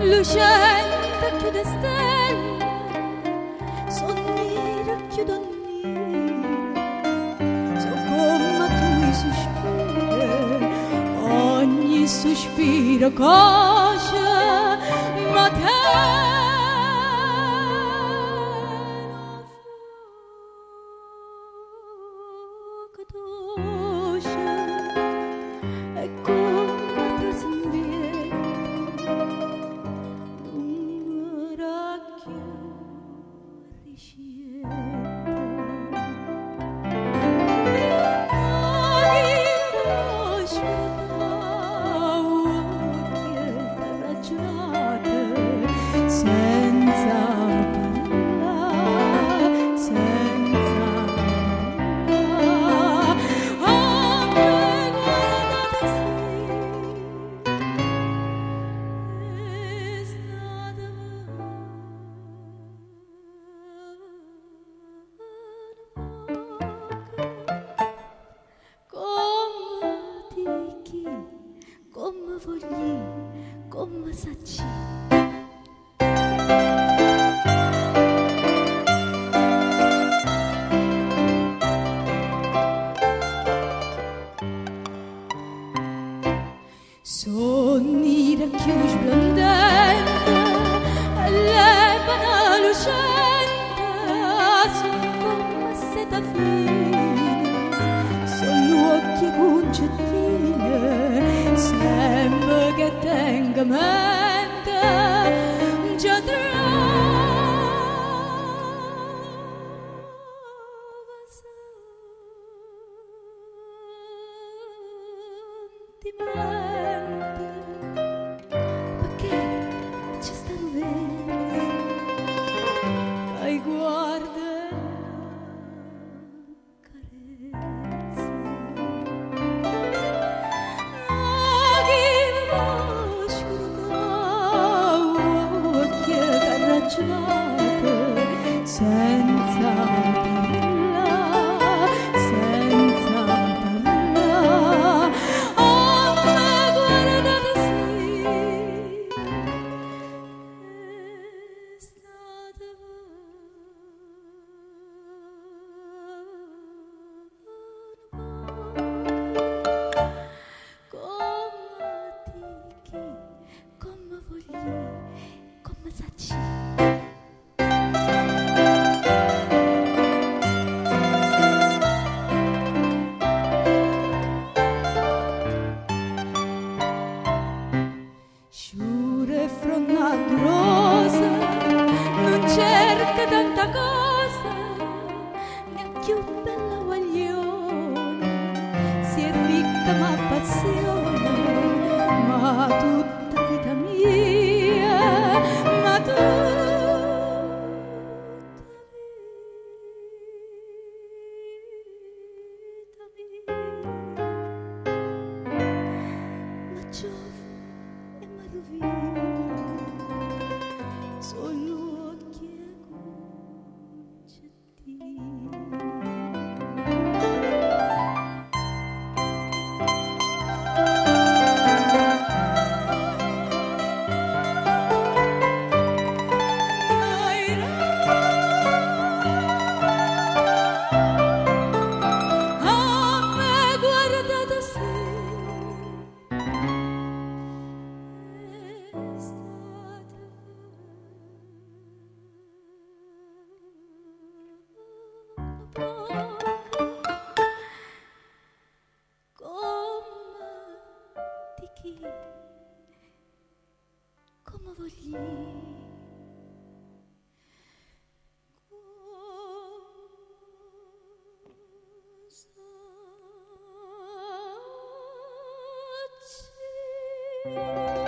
lucente chiude stelle, sonnire chiude nire, so come tu sospiri, ogni sospiro cosce, ma te come vogli, come sacci. Sonni racchiusi splendente, elevano lucente, sono come seta fine, sono occhi concettine, sembra che tenga mente, già sentimenti, perché ci stanno versi, ai guarda carezze, chi scordavo occhi carracciate, senza parlare, senza parlare. Come vogli, come sacci. Sciure fronna grossa, non cerca tanta cosa, neanche un bella guaglione, si è ricca ma passione, ma tutta vita mia, ma tutta vita mia, ma giove e ma rovina, sono occhi e concettini. Come vogli, come sacci.